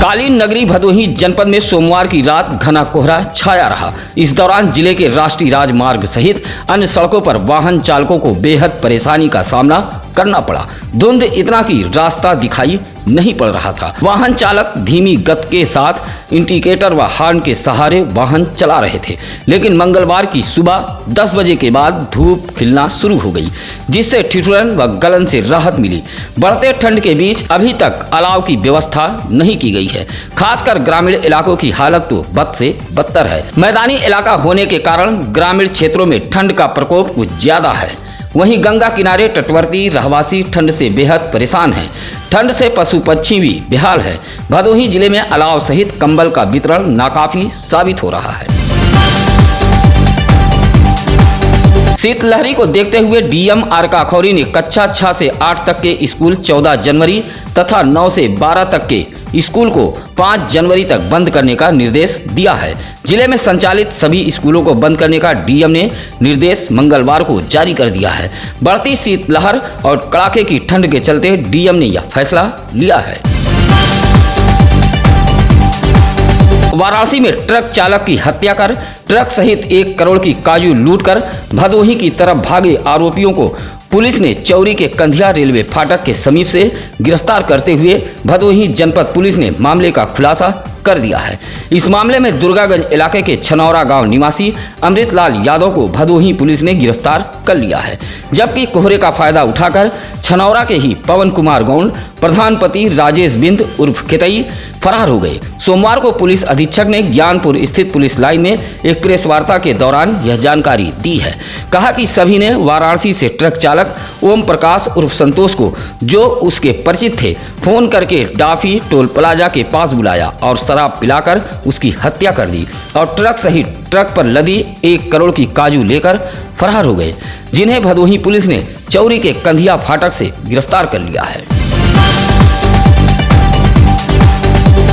कालीन नगरी भदोही जनपद में सोमवार की रात घना कोहरा छाया रहा। इस दौरान जिले के राष्ट्रीय राजमार्ग सहित अन्य सड़कों पर वाहन चालकों को बेहद परेशानी का सामना करना पड़ा। धुंध इतना कि रास्ता दिखाई नहीं पड़ रहा था। वाहन चालक धीमी गति के साथ इंडिकेटर व हॉर्न के सहारे वाहन चला रहे थे, लेकिन मंगलवार की सुबह 10 बजे के बाद धूप खिलना शुरू हो गई, जिससे ठिठुरन व गलन से राहत मिली। बढ़ते ठंड के बीच अभी तक अलाव की व्यवस्था नहीं की गई है। खासकर ग्रामीण इलाकों की हालत तो बद से बदतर है। मैदानी इलाका होने के कारण ग्रामीण क्षेत्रों में ठंड का प्रकोप कुछ ज्यादा है। वहीं गंगा किनारे तटवर्ती रहवासी ठंड से बेहद परेशान हैं। ठंड से पशु पक्षी भी बेहाल है। भदोही जिले में अलाव सहित कंबल का वितरण नाकाफी साबित हो रहा है। शीतलहरी को देखते हुए डीएम आर काखौरी ने कक्षा 6 से 8 तक के स्कूल 14 जनवरी तथा 9 से 12 तक के स्कूल को 5 जनवरी तक बंद करने का निर्देश दिया है। जिले में संचालित सभी स्कूलों को बंद करने का डीएम ने निर्देश मंगलवार को जारी कर दिया है। बढ़ती शीतलहर और कड़ाके की ठंड के चलते डीएम ने यह फैसला लिया है। वाराणसी में ट्रक चालक की हत्या कर ट्रक सहित 1 करोड़ की काजू लूटकर भदोही की तरफ भागे आरोपियों को पुलिस ने चौरी के कंधिया रेलवे फाटक के समीप से गिरफ्तार करते हुए भदोही जनपद पुलिस ने मामले का खुलासा कर दिया है। इस मामले में दुर्गागंज इलाके के छनौरा गांव निवासी अमृतलाल यादव को भदोही पुलिस ने गिरफ्तार कर लिया है, जबकि कोहरे का फायदा उठाकर छनौरा के ही पवन कुमार गौंड प्रधानपति राजेश बिंद उर्फ केतई फरार हो गए। सोमवार को पुलिस अधीक्षक ने ज्ञानपुर स्थित पुलिस लाइन में एक प्रेस वार्ता के दौरान यह जानकारी दी है। कहा कि सभी ने वाराणसी से ट्रक चालक ओम प्रकाश उर्फ संतोष को, जो उसके परिचित थे, फोन करके डाफी टोल प्लाजा के पास बुलाया और शराब पिलाकर उसकी हत्या कर दी और ट्रक सहित ट्रक पर लदी 1 करोड़ की काजू लेकर फरार हो गए, जिन्हें भदोही पुलिस ने चौरी के कंधिया फाटक से गिरफ्तार कर लिया है।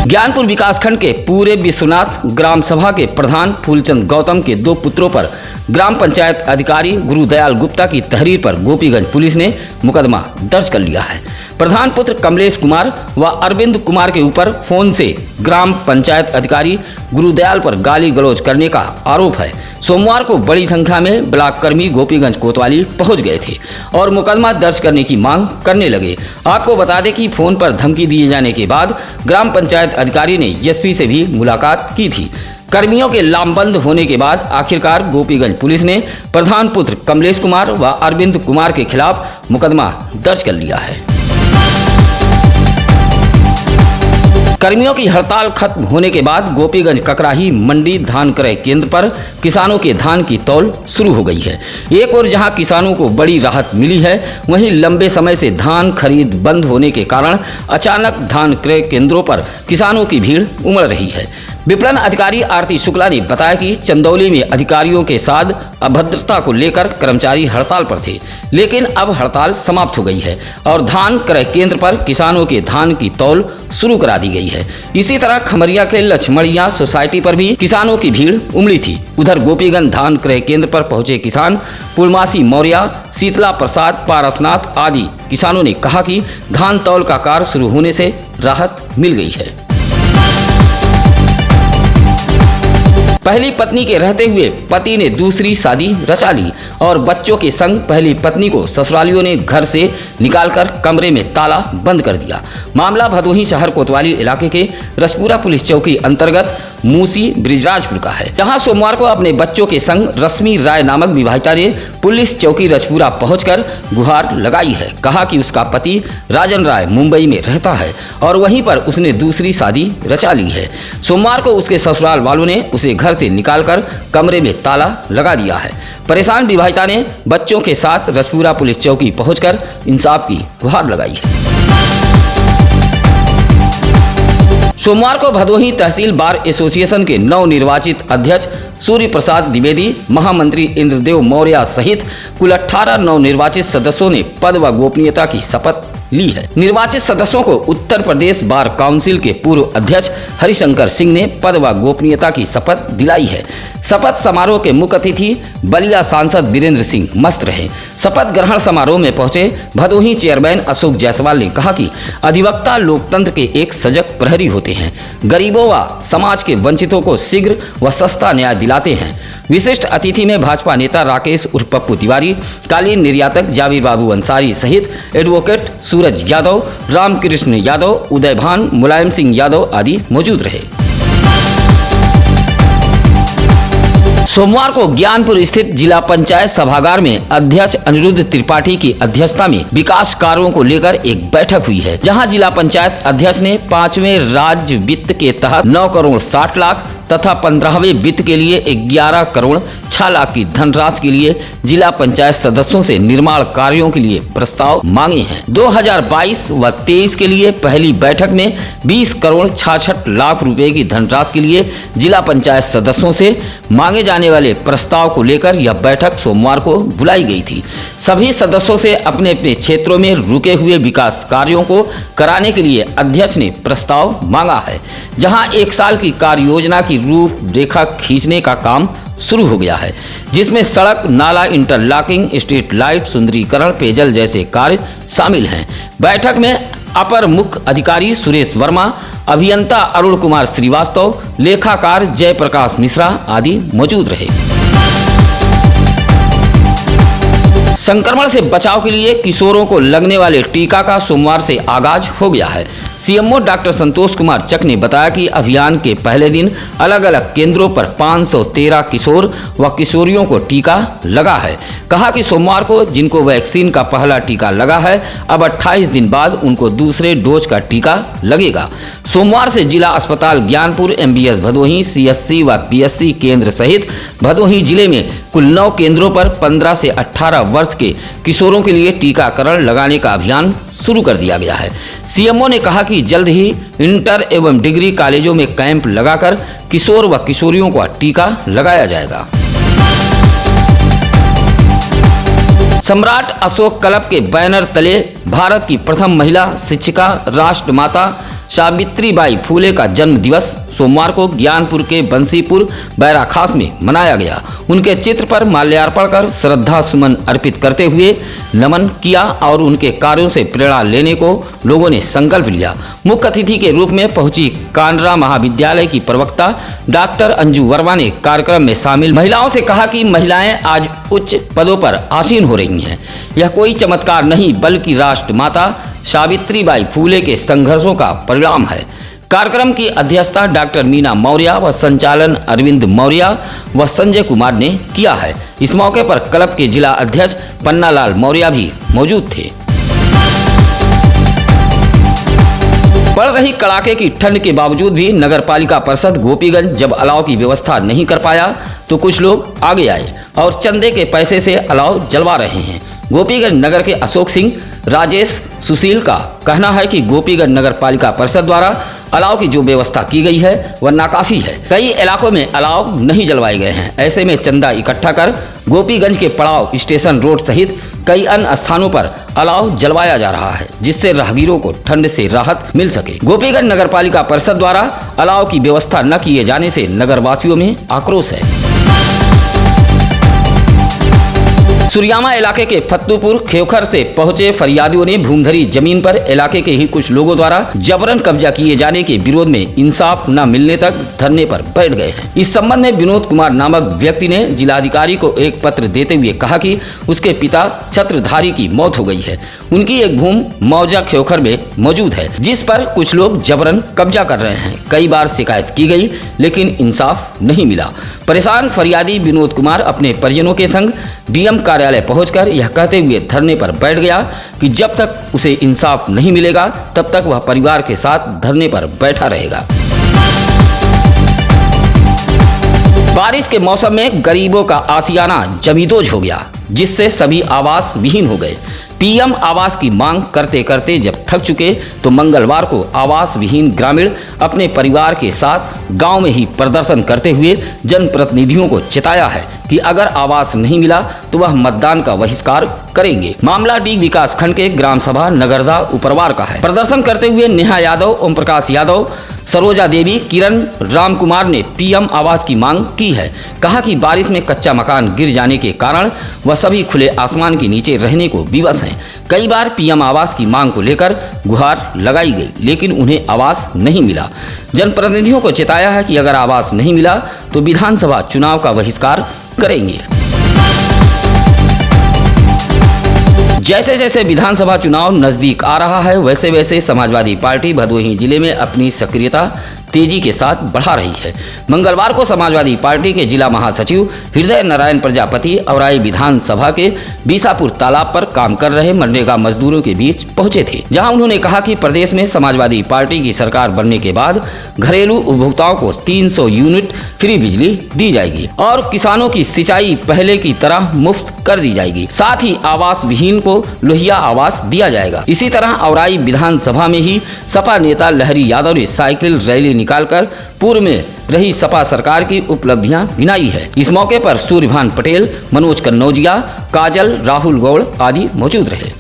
ज्ञानपुर विकासखंड के पूरे विश्वनाथ ग्राम सभा के प्रधान फूलचंद गौतम के 2 पुत्रों पर ग्राम पंचायत अधिकारी गुरुदयाल गुप्ता की तहरीर पर गोपीगंज पुलिस ने मुकदमा दर्ज कर लिया है। प्रधान पुत्र कमलेश कुमार व अरविंद कुमार के ऊपर फोन से ग्राम पंचायत अधिकारी गुरुदयाल पर गाली गलौज करने का आरोप है। सोमवार को बड़ी संख्या में ब्लॉक कर्मी गोपीगंज कोतवाली पहुंच गए थे और मुकदमा दर्ज करने की मांग करने लगे। आपको बता दें कि फोन पर धमकी दिए जाने के बाद ग्राम पंचायत अधिकारी ने एसपी से भी मुलाकात की थी। कर्मियों के लामबंद होने के बाद आखिरकार गोपीगंज पुलिस ने प्रधान पुत्र कमलेश कुमार व अरविंद कुमार के खिलाफ मुकदमा दर्ज कर लिया है। कर्मियों की हड़ताल खत्म होने के बाद गोपीगंज ककराही मंडी धान क्रय केंद्र पर किसानों के धान की तौल शुरू हो गई है। एक और जहां किसानों को बड़ी राहत मिली है, वहीं लंबे समय से धान खरीद बंद होने के कारण अचानक धान क्रय केंद्रों पर किसानों की भीड़ उमड़ रही है। विपणन अधिकारी आरती शुक्ला ने बताया कि चंदौली में अधिकारियों के साथ अभद्रता को लेकर कर्मचारी हड़ताल पर थे, लेकिन अब हड़ताल समाप्त हो गई है और धान क्रय केंद्र पर किसानों के धान की तौल शुरू करा दी गई है। इसी तरह खमरिया के लक्ष्मणिया सोसाइटी पर भी किसानों की भीड़ उमड़ी थी। उधर गोपीगंज धान क्रय केंद्र पर पहुंचे किसान पूर्णमासी मौर्य, शीतला प्रसाद, पारसनाथ आदि किसानों ने कहा कि धान तौल का कार्य शुरू होने से राहत मिल गई है। पहली पत्नी के रहते हुए पति ने दूसरी शादी रचा ली और बच्चों के संग पहली पत्नी को ससुरालियों ने घर से निकालकर कमरे में ताला बंद कर दिया। मामला भदोही शहर कोतवाली इलाके के रसपुरा पुलिस चौकी अंतर्गत मूसी ब्रिजराजपुर का है। जहां सोमवार को अपने बच्चों के संग रश्मि राय नामक विवाहिता ने पुलिस चौकी रसपुरा पहुंचकर गुहार लगाई है। कहा कि उसका पति राजन राय मुंबई में रहता है और वहीं पर उसने दूसरी शादी रचा ली है। सोमवार को उसके ससुराल वालों ने उसे घर से निकालकर कमरे में ताला लगा दिया है। परेशान विवाहिता ने बच्चों के साथ रसपुरा पुलिस चौकी पहुंचकर इंसाफ की गुहार लगाई है। सोमवार को भदोही तहसील बार एसोसिएशन के नवनिर्वाचित अध्यक्ष सूर्य प्रसाद द्विवेदी, महामंत्री इंद्रदेव मौर्य सहित कुल 18 नवनिर्वाचित सदस्यों ने पद व गोपनीयता की शपथ ली है। निर्वाचित सदस्यों को उत्तर प्रदेश बार काउंसिल के पूर्व अध्यक्ष हरिशंकर सिंह ने पद व गोपनीयता की शपथ दिलाई है। शपथ समारोह के मुख्य अतिथि बलिया सांसद वीरेंद्र सिंह मस्त रहे। शपथ ग्रहण समारोह में पहुंचे भदोही चेयरमैन अशोक जायसवाल ने कहा कि अधिवक्ता लोकतंत्र के एक सजग प्रहरी होते हैं, गरीबों व समाज के वंचितों को शीघ्र व सस्ता न्याय दिलाते हैं। विशिष्ट अतिथि में भाजपा नेता राकेश उर्फ पप्पू तिवारी, कालीन निर्यातक जावेद बाबू अंसारी सहित एडवोकेट सूरज यादव, रामकृष्ण यादव, उदय भान, मुलायम सिंह यादव आदि मौजूद रहे। सोमवार को ज्ञानपुर स्थित जिला पंचायत सभागार में अध्यक्ष अनिरुद्ध त्रिपाठी की अध्यक्षता में विकास कार्यों को लेकर एक बैठक हुई है, जहां जिला पंचायत अध्यक्ष ने 5वें राज्य वित्त के तहत 9 करोड़ 60 लाख तथा 15वें वित्त के लिए 11 करोड़ 6 लाख की धनराशि के लिए जिला पंचायत सदस्यों से निर्माण कार्यों के लिए प्रस्ताव मांगे हैं। 2022 व 23 के लिए पहली बैठक में 20 करोड़ 66 लाख रुपए की धनराशि के लिए जिला पंचायत सदस्यों से मांगे जाने वाले प्रस्ताव को लेकर यह बैठक सोमवार को बुलाई गई थी। सभी सदस्यों से अपने अपने क्षेत्रों में रुके हुए विकास कार्यों को कराने के लिए अध्यक्ष ने प्रस्ताव मांगा है, जहां 1 साल की कार्य योजना की रूपरेखा खींचने का काम शुरू हो गया है, जिसमें सड़क, नाला, इंटरलॉकिंग, स्ट्रीट लाइट, सुंदरीकरण, पेयजल जैसे कार्य शामिल हैं। बैठक में अपर मुख्य अधिकारी सुरेश वर्मा, अभियंता अरुण कुमार श्रीवास्तव, लेखाकार जयप्रकाश मिश्रा आदि मौजूद रहे। संक्रमण से बचाव के लिए किशोरों को लगने वाले टीका का सोमवार से आगाज हो गया है। सीएमओ डॉक्टर संतोष कुमार चक ने बताया कि अभियान के पहले दिन अलग अलग केंद्रों पर 513 किशोर व किशोरियों को टीका लगा है। कहा कि सोमवार को जिनको वैक्सीन का पहला टीका लगा है, अब 28 दिन बाद उनको दूसरे डोज का टीका लगेगा। सोमवार से जिला अस्पताल ज्ञानपुर, MBS भदोही, CSC व PSC केंद्र सहित भदोही जिले में कुल 9 केंद्रों पर 15 से 18 वर्ष के किशोरों के लिए टीकाकरण लगाने का अभियान शुरू कर दिया गया है। सीएमओ ने कहा कि जल्द ही इंटर एवं डिग्री कॉलेजों में कैंप लगाकर किशोर व किशोरियों को टीका लगाया जाएगा। सम्राट अशोक क्लब के बैनर तले भारत की प्रथम महिला शिक्षिका राष्ट्रमाता सावित्रीबाई फूले का जन्म दिवस सोमवार को ज्ञानपुर के बंसीपुर बैराखास में मनाया गया। उनके चित्र पर माल्यार्पण कर श्रद्धा सुमन अर्पित करते हुए नमन किया और उनके कार्यों से प्रेरणा लेने को लोगों ने संकल्प लिया। मुख्य अतिथि के रूप में पहुंची कानरा महाविद्यालय की प्रवक्ता डॉक्टर अंजू वर्मा ने कार्यक्रम में शामिल महिलाओं से कहा कि महिलाएं आज उच्च पदों पर आसीन हो रही हैं। यह कोई चमत्कार नहीं बल्कि राष्ट्रमाता सावित्रीबाई फूले के संघर्षों का परिणाम है। कार्यक्रम की अध्यक्षता डॉक्टर मीना मौर्य व संचालन अरविंद मौर्य व संजय कुमार ने किया है। इस मौके पर क्लब के जिला अध्यक्ष पन्नालाल मौर्य भी मौजूद थे। पड़ रही कड़ाके की ठंड के बावजूद भी नगर पालिका परिषद गोपीगंज जब अलाव की व्यवस्था नहीं कर पाया तो कुछ लोग आगे आए और चंदे के पैसे से अलाव जलवा रहे हैं। गोपीगंज नगर के अशोक सिंह, राजेश, सुशील का कहना है कि गोपीगंज नगर पालिका परिषद द्वारा अलाव की जो व्यवस्था की गई है वह नाकाफी है। कई इलाकों में अलाव नहीं जलवाए गए हैं। ऐसे में चंदा इकट्ठा कर गोपीगंज के पड़ाव स्टेशन रोड सहित कई अन्य स्थानों पर अलाव जलवाया जा रहा है, जिससे राहगीरों को ठंड से राहत मिल सके। गोपीगंज नगर पालिका परिषद द्वारा अलाव की व्यवस्था न किए जाने से नगरवासियों में आक्रोश है। सुरियामा इलाके के फत्तूपुर खेवखर से पहुंचे फरियादियों ने भूमधरी जमीन पर इलाके के ही कुछ लोगों द्वारा जबरन कब्जा किए जाने के विरोध में इंसाफ न मिलने तक धरने पर बैठ गए हैं। इस संबंध में विनोद कुमार नामक व्यक्ति ने जिलाधिकारी को एक पत्र देते हुए कहा कि उसके पिता छत्रधारी की मौत हो गई है। उनकी एक भूमि मौजा खेवखर में मौजूद है, जिस पर कुछ लोग जबरन कब्जा कर रहे हैं। कई बार शिकायत की गई लेकिन इंसाफ नहीं मिला। परेशान फरियादी विनोद कुमार अपने परिजनों के संग डीएम कार्यालय पहुंचकर यह कहते हुए धरने पर बैठ गया कि जब तक उसे इंसाफ नहीं मिलेगा तब तक वह परिवार के साथ धरने पर बैठा रहेगा। बारिश के मौसम में गरीबों का आशियाना जमींदोज हो गया, जिससे सभी आवास विहीन हो गए। पीएम आवास की मांग करते करते जब थक चुके तो मंगलवार को आवास विहीन ग्रामीण अपने परिवार के साथ गांव में ही प्रदर्शन करते हुए जनप्रतिनिधियों को चेताया है कि अगर आवास नहीं मिला तो वह मतदान का बहिष्कार करेंगे। मामला डी विकास खंड के ग्राम सभा नगरदा उपरवार का है। प्रदर्शन करते हुए नेहा यादव, ओम प्रकाश यादव, सरोजा देवी, किरण राम कुमार ने पीएम आवास की मांग की है। कहा कि बारिश में कच्चा मकान गिर जाने के कारण वह सभी खुले आसमान के नीचे रहने को विवश हैं। कई बार पीएम आवास की मांग को लेकर गुहार लगाई गई, लेकिन उन्हें आवास नहीं मिला। जनप्रतिनिधियों को चेताया है कि अगर आवास नहीं मिला तो विधानसभा चुनाव का बहिष्कार करेंगे। जैसे जैसे विधानसभा चुनाव नजदीक आ रहा है, वैसे वैसे समाजवादी पार्टी भदोही जिले में अपनी सक्रियता तेजी के साथ बढ़ा रही है। मंगलवार को समाजवादी पार्टी के जिला महासचिव हृदय नारायण प्रजापति औराई विधानसभा के बीसापुर तालाब पर काम कर रहे मनरेगा मजदूरों के बीच पहुंचे थे, जहां उन्होंने कहा कि प्रदेश में समाजवादी पार्टी की सरकार बनने के बाद घरेलू उपभोक्ताओं को 300 यूनिट फ्री बिजली दी जाएगी और किसानों की सिंचाई पहले की तरह मुफ्त कर दी जाएगी। साथ ही आवास विहीन को लोहिया आवास दिया जाएगा। इसी तरह औराई विधानसभा में ही सपा नेता लहरी यादव ने साइकिल रैली निकालकर पूर्व में रही सपा सरकार की उपलब्धियां गिनाई है। इस मौके पर सूर्यभान पटेल, मनोज कन्नौजिया, काजल, राहुल गौड़ आदि मौजूद रहे।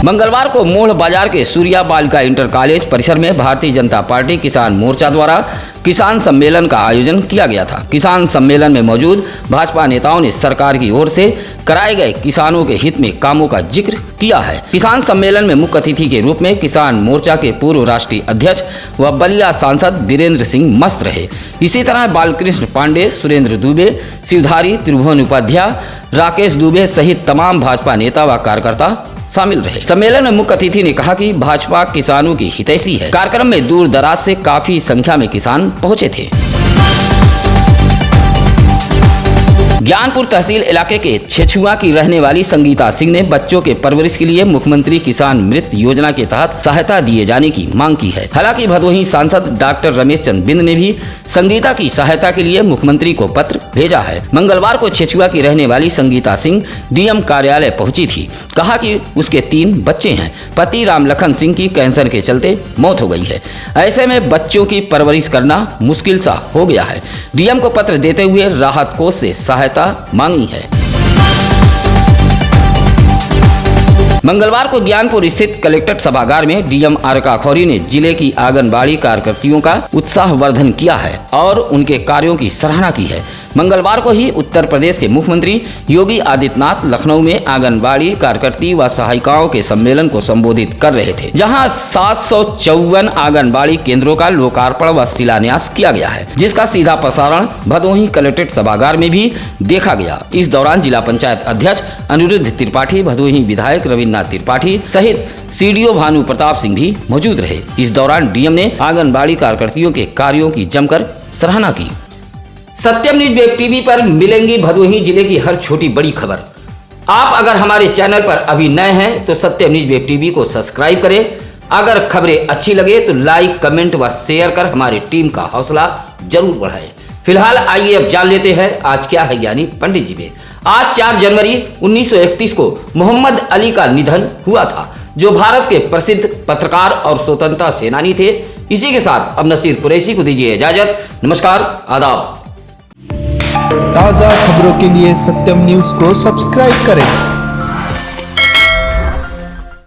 मंगलवार को मोड़ बाजार के सूर्या बालिका इंटर कॉलेज परिसर में भारतीय जनता पार्टी किसान मोर्चा द्वारा किसान सम्मेलन का आयोजन किया गया था। किसान सम्मेलन में मौजूद भाजपा नेताओं ने सरकार की ओर से कराए गए किसानों के हित में कामों का जिक्र किया है। किसान सम्मेलन में मुख्य अतिथि के रूप में किसान मोर्चा के पूर्व राष्ट्रीय अध्यक्ष व बलिया सांसद वीरेंद्र सिंह मस्त रहे। इसी तरह बालकृष्ण पांडे, सुरेंद्र दुबे, शिवधारी, त्रिभुवन उपाध्याय, राकेश दुबे सहित तमाम भाजपा नेता व कार्यकर्ता शामिल रहे। सम्मेलन में मुख्य अतिथि ने कहा कि भाजपा किसानों की हितैषी है। कार्यक्रम में दूर दराज से काफी संख्या में किसान पहुंचे थे। ज्ञानपुर तहसील इलाके के छेछुआ की रहने वाली संगीता सिंह ने बच्चों के परवरिश के लिए मुख्यमंत्री किसान मृत योजना के तहत सहायता दिए जाने की मांग की है। हालांकि भदोही सांसद डॉक्टर रमेश चंद्र बिंद ने भी संगीता की सहायता के लिए मुख्यमंत्री को पत्र भेजा है। मंगलवार को छेछुआ की रहने वाली संगीता सिंह डीएम कार्यालय पहुंची थी। कहा कि उसके 3 बच्चे हैं। पति राम लखन सिंह की कैंसर के चलते मौत हो गई है। ऐसे में बच्चों की परवरिश करना मुश्किल सा हो गया है। डीएम को पत्र देते हुए राहत कोष से सहायता मांगी है। मंगलवार को ज्ञानपुर स्थित कलेक्ट्रेट सभागार में डीएम आरका खौरी ने जिले की आंगनबाड़ी कार्यकर्तियों का उत्साहवर्धन किया है और उनके कार्यों की सराहना की है। मंगलवार को ही उत्तर प्रदेश के मुख्यमंत्री योगी आदित्यनाथ लखनऊ में आंगनबाड़ी कार्यकर्ती व सहायिकाओं के सम्मेलन को संबोधित कर रहे थे, जहां 754 आंगनबाड़ी केंद्रों का लोकार्पण व शिलान्यास किया गया है, जिसका सीधा प्रसारण भदोही कलेक्ट्रेट सभागार में भी देखा गया। इस दौरान जिला पंचायत अध्यक्ष अनिरुद्ध त्रिपाठी, भदोही विधायक रविन्द्रनाथ त्रिपाठी सहित सीडीओ भानु प्रताप सिंह भी मौजूद रहे। इस दौरान डीएम ने आंगनबाड़ी कार्यकर्तियों के कार्यों की जमकर सराहना की। सत्यम न्यूज वेब टीवी पर मिलेंगी भदोही जिले की हर छोटी बड़ी खबर। आप अगर हमारे चैनल पर अभी नए हैं तो सत्यम न्यूज वेब टीवी को सब्सक्राइब करें। अगर खबरें अच्छी लगे तो लाइक, कमेंट व शेयर कर हमारी टीम का हौसला जरूर बढ़ाएं। फिलहाल आइए अब जान लेते हैं आज क्या है ज्ञानी पंडित जी में। आज 4 जनवरी 1931 को मोहम्मद अली का निधन हुआ था, जो भारत के प्रसिद्ध पत्रकार और स्वतंत्रता सेनानी थे। इसी के साथ अब नसीर कुरैशी को दीजिए इजाजत। नमस्कार, आदाब। ताज़ा खबरों के लिए सत्यम न्यूज़ को सब्सक्राइब करें।